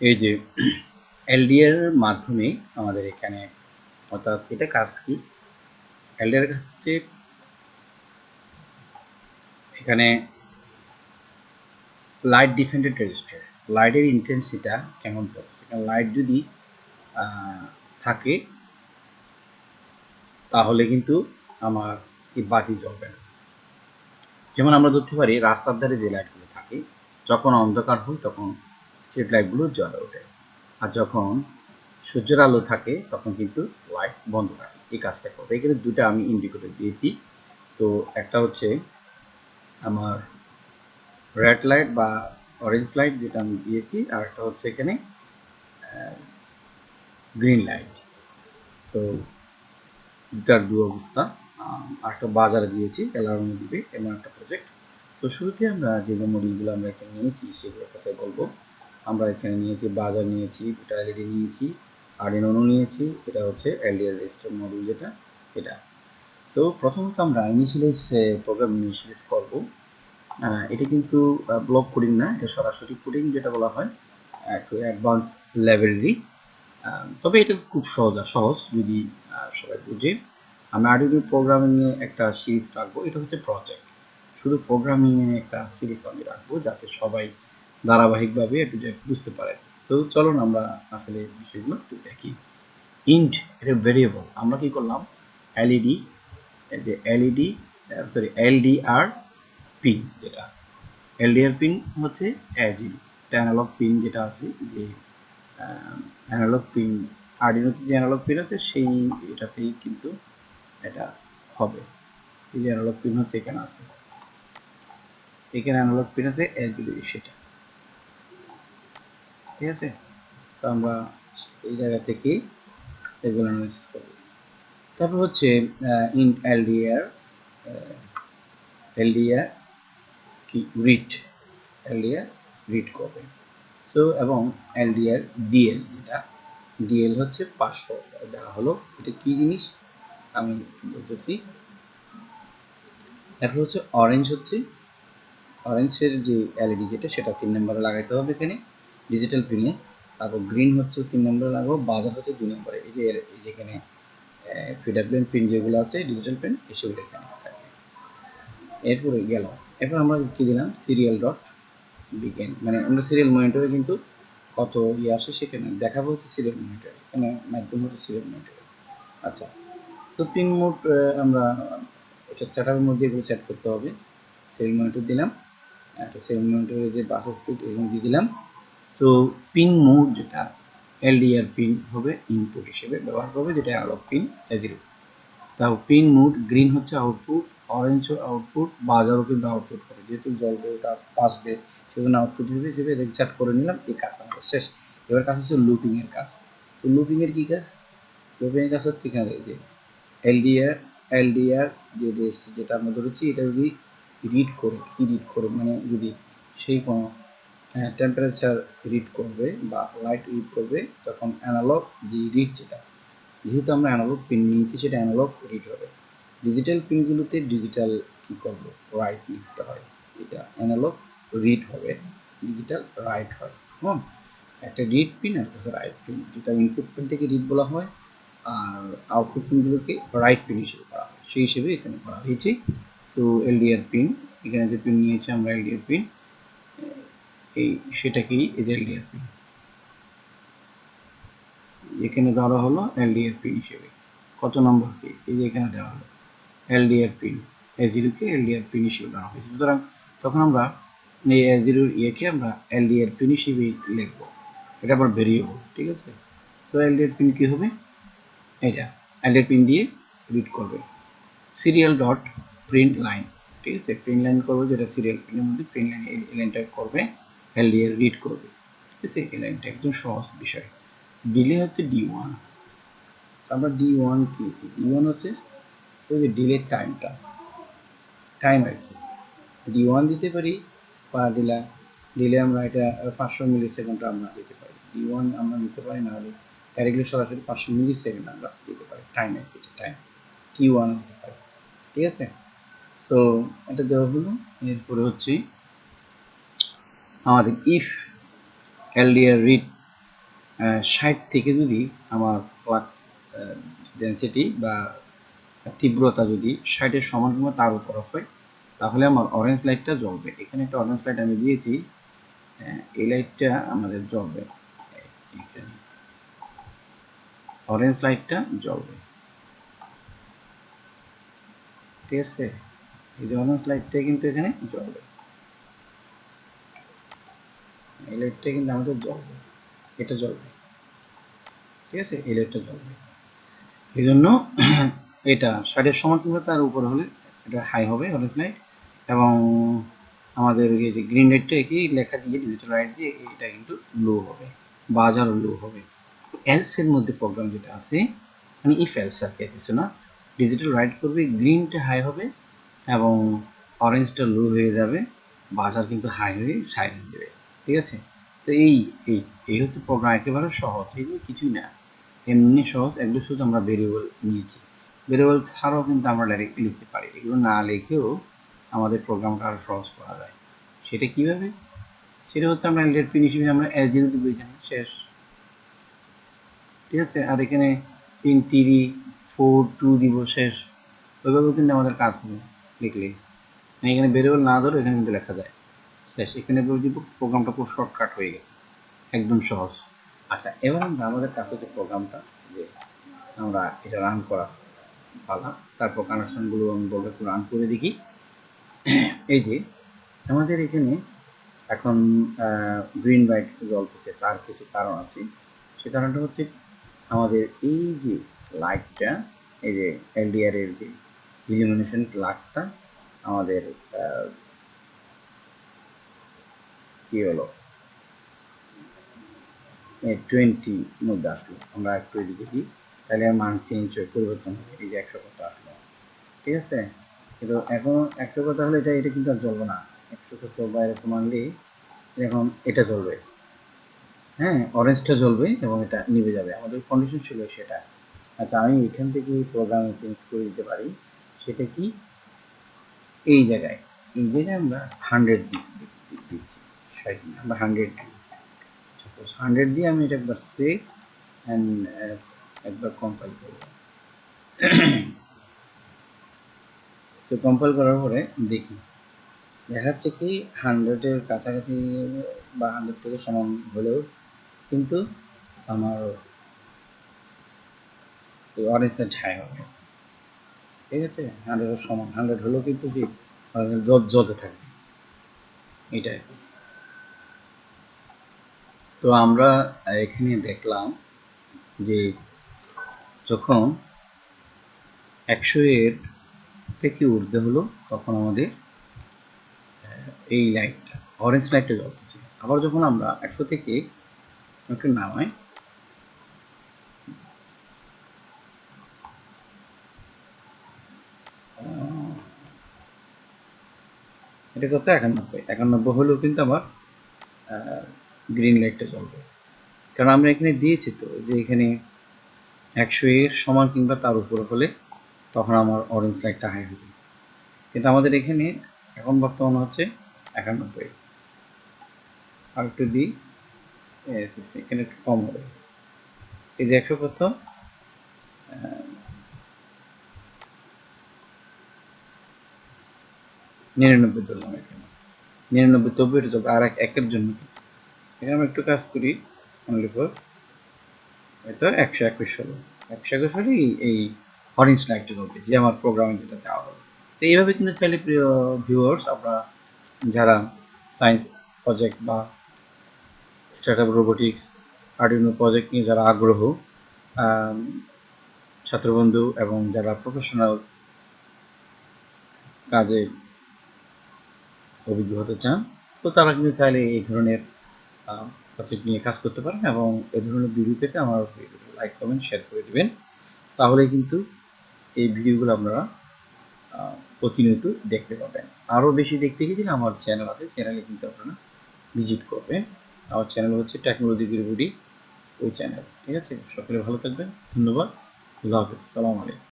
এই যে এলডিআর এর মাধ্যমে আমাদের এখানে, অর্থাৎ এটা কাজ কি, এলডিআর কাজ হচ্ছে এখানে লাইট ডিফেন্ডেড রেজিস্টার, লাইটের ইন্টেন্সিটা কেমন পড়ছে, লাইট যদি থাকে তাহলে কিন্তু আমার এই বাতি জ্বলবে না। যেমন আমরা ধরতে পারি রাস্তার ধারে যে লাইটগুলো থাকে, যখন অন্ধকার হয় তখন স্ট্রিট লাইটগুলো জ্বলে ওঠে, আর যখন সূর্যের আলো থাকে তখন কিন্তু লাইট বন্ধ থাকে। এই কাজটা করবে। এখানে দুটো আমি ইন্ডিকেটর দিয়েছি। তো একটা হচ্ছে আমার রেড লাইট বা অরেঞ্জ লাইট যেটা আমি দিয়েছি, আর একটা হচ্ছে এখানে গ্রিন লাইট। তো দুটার দু অবস্থা। আর একটা বাজারে দিয়েছি, অ্যালার্মে দিবে, এমন একটা প্রজেক্ট। তো শুরুতে আমরা যে মডিউলগুলো আমরা এখানে নিয়েছি সেগুলোর কথা বলবো। আমরা এখানে নিয়েছি বাজার নিয়েছি, দুটা এলইডি নিয়েছি, আরডিনো নিয়েছি, এটা হচ্ছে এলডিআর রেজিস্টার মডিউল যেটা, এটা। সো প্রথমত আমরা ইনিশিয়ালাইজ প্রোগ্রাম ইনিশিয়ালাইজ করবো। এটা কিন্তু ব্লক কোডিং না, এটা সরাসরি কোডিং যেটা বলা হয়, একটু অ্যাডভান্স লেভেলেরই। তবে এটা খুব সহজ যদি সবাই বুঝে। আমি আরডিনো প্রোগ্রামিং নিয়ে একটা সিরিজ রাখবো, এটা হচ্ছে প্রজেক্ট। শুধু প্রোগ্রামিং নিয়ে একটা সিরিজ আমি রাখবো যাতে সবাই ধারাবাহিকভাবে একটু বুঝতে পারে। তো চলুন আমরা আসলে বিষয়গুলো একটু দেখি। ইন্ট এটা ভেরিয়েবল, আমরা কি করলাম, এলইডি, যে এলইডি সরি এলডিআর পিন, যেটা এলডিআর পিন হচ্ছে অ্যাজিল, এটা অ্যানালগ পিন যেটা আছে, যে অ্যানালগ পিন আরডিনোতে যে অ্যানালগ পিন আছে সেই এটাতেই কিন্তু এটা হবে। এই যে অ্যানালগ পিন হচ্ছে এখানে আছে, এখানে অ্যানালগ পিন আছে এলডিআর সেটা, ঠিক আছে। তো আমরা এই জায়গা থেকেই এগুলো অ্যানালাইসিস করব। তারপর হচ্ছে ইন্ট এলডিআর, এলডিআর কি রিড, এলডিআর রিড করবে। সো এবং এলডিআর ডিএল, যেটা ডিএল হচ্ছে পাসওয়ার্ড দেওয়া হলো। এটা কি জিনিস আমি বলতেছি। তারপর হচ্ছে অরেঞ্জ, হচ্ছে অরেঞ্জের যে এলইডি যেটা সেটা 3 নম্বরে লাগাইতে হবে এখানে ডিজিটাল পিনে। তারপর গ্রিন হচ্ছে 3 নম্বরে লাগাবো, বাজার হচ্ছে 2 নম্বরে। এই যে যেখানে পিডাব্লিউএম পিন যেগুলো আছে ডিজিটাল পিন এসব এখানে থাকবে। এরপরে গেল, এরপর আমরা কি দিলাম, সিরিয়াল ডট বিগিন, মানে আমরা সিরিয়াল মনিটরে কিন্তু কত ইয়ে আসে সেখানে দেখাবো হচ্ছে সিরিয়াল মনিটরে, এখানে মাধ্যম হচ্ছে সিরিয়াল মনিটরে। আচ্ছা, তো পিন মোড আমরা এটা সেটআপের মধ্যে এগুলো সেট করতে হবে। সিরিয়াল মনিটর দিলাম, একটা সিরিয়াল মনিটরে যে বাস স্পিড এখানে দিয়ে দিলাম। তো পিন মোড যেটা এলডিআর পিন হবে ইনপুট হিসেবে ব্যবহার করবে, যেটা অ্যানালগ পিন এজিরো। তাও পিন মোড গ্রিন হচ্ছে আউটপুট, অরেঞ্জ আউটপুট, বাজারও কিন্তু আউটপুট করে, যেহেতু জ্বলবে ওটা বাজবে সেজন্য আউটপুট হিসেবে সেট করে নিলাম। এই কাজ আমাদের শেষ। এবার কাজ হচ্ছে লুপিং এর কাজ। তো লুপিং এর কি কাজ, লুপিং এর কাজ হচ্ছে এখানে যে এলডিআর, এলডিআর যে রেজিস্টার যেটা আমরা ধরেছি, এটা যদি রিড করে, কি রিড করে মানে যদি সেই কোনো টেম্পারেচার রিড করবে বা লাইট রিড করবে, তখন অ্যানালগ যে রিড যেটা, যেহেতু আমরা অ্যানালগ পিন নিয়েছি সেটা অ্যানালগ রিড হবে। ডিজিটাল পিনগুলোতে ডিজিটাল কি করবো, রাইট লিখতে হয়, এটা অ্যানালগ রিড হবে, ডিজিটাল রাইট হয়। একটা রিড পিন আর একটা রাইট পিন, যেটা ইনপুট পিন থেকে রিড বলা হয়, আর আউটপুট পিনগুলোকে রাইট পিন হিসেবে করা হয়, সেই হিসেবে এখানে করা হয়েছে। তো এলডিআর পিন, এখানে যে পিন নিয়েছি আমরা এলডিআর পিন, এই সেটাকেই এই যে এলডিআর পিন এখানে ধরা হলো এলডিআর পিন হিসেবে। কত নম্বর কি এই যে এখানে দেওয়া হলো এলডিআর পিন, এ0কে এলডিআর পিন হিসেবে দেওয়া হয়েছে। সুতরাং তখন আমরা এই এ0 ইয়েকে আমরা এলডিআর পিন হিসেবে লিখবো, এটা আবার ভেরিয়েবল, ঠিক আছে। তো এলডিআর পিন কি হবে, এটা এলডিআর পিন দিয়ে রিড করবে সিরিয়াল ডট প্রিন্ট লাইন, ঠিক আছে, প্রিন্ট লাইন করবে, যেটা সিরিয়াল পিনের মধ্যে প্রিন্ট লাইন, এই লাইনটা করবে এলডিআর রিড করবে, ঠিক আছে। এই লাইনটা একদম সহজ বিষয়। ডিলে হচ্ছে D1, আমরা D1 পেয়েছি, D1 হচ্ছে ওই যে ডিলের টাইমটা, টাইম আর কি। D1 দিতে পারি বা দিলে আমরা এটা 500 মিলি সেকেন্ড আমরা দিতে পারি। D1 আমরা নিতে পারি, না হলে ডাইরেক্টলি সরাসরি 500 মিলি সেকেন্ড আমরা দিতে পারি টাইম, আর কি টাইম T1 দিতে পারি, ঠিক আছে। তো এটা দেওয়া হলো। এরপরে হচ্ছে আমাদের ইফ এলডিআর রিড 60 থেকে যদি আমার ফ্লাক্স ডেন্সিটি বা তীব্রতা যদি 60-এর সমান কিংবা তার উপর হয়, তাহলে আমার অরেঞ্জ লাইটটা জ্বলবে। এখানে একটা অরেঞ্জ লাইট আমি দিয়েছি, এই লাইটটা আমাদের জ্বলবে, অরেঞ্জ লাইটটা জ্বলবে, ঠিক আছে। এই যে অরেঞ্জ লাইটটা কিন্তু এখানে জ্বলবে, এই লাইটটা কিন্তু আমাদের জ্বলবে, এটা জ্বলবে, ঠিক আছে, এই লাইটটা জ্বলবে। এই জন্য এটা 60-এর সমান কিংবা তার উপর হলে এটা হাই হবে অরেঞ্জ লাইট, এবং আমাদের এই যে গ্রিন লাইটটা একই লেখা দিয়ে ডিজিটাল লাইট দিয়ে এটা কিন্তু লো হবে, বাজারও লো হবে। এলস এর মধ্যে প্রোগ্রাম যেটা আছে, মানে ইফ এলস আর কিছু না, ডিজিটাল রাইট করবে, গ্রিনটা হাই হবে এবং অরেঞ্জটা লো হয়ে যাবে, বাজার কিন্তু হাই হয়ে সাইলেন্ট দেবে, ঠিক আছে। তো এই এই এই হচ্ছে প্রোগ্রাম, একেবারে সহজ, এগুলো কিছুই না, এমনি সহজ। এগুলো শুধু আমরা ভেরিয়েবল নিয়েছি, ভেরিয়েবল ছাড়াও কিন্তু আমরা ডাইরেক্টলি লিখতে পারি, এগুলো না লিখেও আমাদের প্রোগ্রামটা আরও সহজ করা যায়। সেটা কিভাবে? সেটা হচ্ছে আমরা লেট পিন হিসেবে আমরা এল0 দিব, এখানে শেষ, ঠিক আছে। আর এখানে 3 3 4 2 দিব, শেষ। ওইভাবেও কিন্তু আমাদের কাজ হবে লিখলে, এখানে ভেরিয়েবল না ধরে এখানে কিন্তু লেখা যায় শেষ। এখানে দিব, প্রোগ্রামটা খুব শর্টকাট হয়ে গেছে, একদম সহজ। আচ্ছা, এবার আমরা আমাদের কাছে যে প্রোগ্রামটা, যে আমরা এটা রান করা পালা, তারপর কানেকশনগুলো আমি বলবো একটু রান করে দেখি। এই যে আমাদের এখানে এখন গ্রিন লাইট জ্বলতেছে, তার কিছু কারণ আছে। সে কারণটা হচ্ছে আমাদের এই যে লাইটটা, এই যে এলডিআর এর যে ইলুমিনেশন ফ্লাক্সটা আমাদের কি হলো 20 মধ্যে আসলো। আমরা একটু এদিকে দিই, তাহলে আর মান চেঞ্জ হয়ে পরিবর্তন হবে, এই যে 100 কত আসলো, ঠিক আছে। কিন্তু এখন 100 কথা হলে এটা এটা কিন্তু আর জ্বলবে না, 100 কত বা এরকম আনলেই এখন এটা জ্বলবে, হ্যাঁ, অরেঞ্জটা জ্বলবে এবং এটা নিভে যাবে, আমাদের কন্ডিশন ছিল সেটা। আচ্ছা, আমি এখান থেকে প্রোগ্রামে চেঞ্জ করে দিতে পারি, সেটা কি, এই জায়গায় আমরা 100 দিচ্ছি, আমরা 100 দিই, সাপোজ 100 দিয়ে আমি এটা একবার সেভ অ্যান্ড একবার কম্পাইল করব। তো কম্পাইল করার পরে দেখি, দেখা যাচ্ছে কি 100-এর কাছাকাছি বা 100 থেকে সমান হলেও কিন্তু আমার অরেঞ্জটা ছাই হবে, ঠিক আছে। 100-এর সমান, 100 হলেও কিন্তু কি জ্বলতে থাকবে, এটাই। তো আমরা এখানে দেখলাম যে যখন 100-এর থেকে ঊর্ধ্বে হলো, তখন আমাদের এই লাইটটা, অরেঞ্জ লাইটটা জ্বলতেছে। আবার যখন আমরা 100 থেকে একটু নামাই, এটা কত, 91, 91 হলেও কিন্তু আমার গ্রিন লাইটটা জ্বলবে, কারণ আমরা এখানে দিয়েছি তো যে এখানে 100-এর সমান কিংবা তার উপর হলে তখন আমার অরেঞ্জ লাইটটা হাই হবে, কিন্তু আমাদের এখানে এখন বর্তমান হচ্ছে 91। আর একটু দিই, এখানে একটু কম হবে, এই যে 100 কত, 99 ধরলাম, এখানে 99 তবু এটা যাবে, আর একের জন্য এখানে আমরা একটু কাজ করি, অনলি ফর হয়তো 121 হলো, 121 হলে এই অরেঞ্জ লাইটটা জ্বলবে, যে আমার প্রোগ্রামে যেটা দেওয়া হবে। তো এইভাবে কিন্তু চাইলে প্রিয় ভিউয়ার্স, আমরা যারা সায়েন্স প্রজেক্ট বা start up robotics, Arduino project নিয়ে যারা আগ্রহ, ছাত্রবন্ধু এবং যারা প্রফেশনাল কাজে অভিজ্ঞ হতে চান, তো তারা কিন্তু চাইলে এই ধরনের প্রজেক্ট নিয়ে কাজ করতে পারেন, এবং এই ধরনের ভিডিও পেতে আমার ভিডিওটা লাইক কমেন্ট শেয়ার করে দেবেন। তাহলে কিন্তু এই ভিডিওগুলো আপনারা প্রতিনিয়ত দেখতে পাবেন। আরও বেশি দেখতে গেলে আমার চ্যানেল আছে, চ্যানেলে কিন্তু আপনারা ভিজিট করবেন। আমার চ্যানেল হচ্ছে টেকনোলজি গুরুগুরি, ওই চ্যানেল, ঠিক আছে। সকলে ভালো থাকবেন, ধন্যবাদ, আল্লাহ হাফেজ, সালাম আলাইকুম।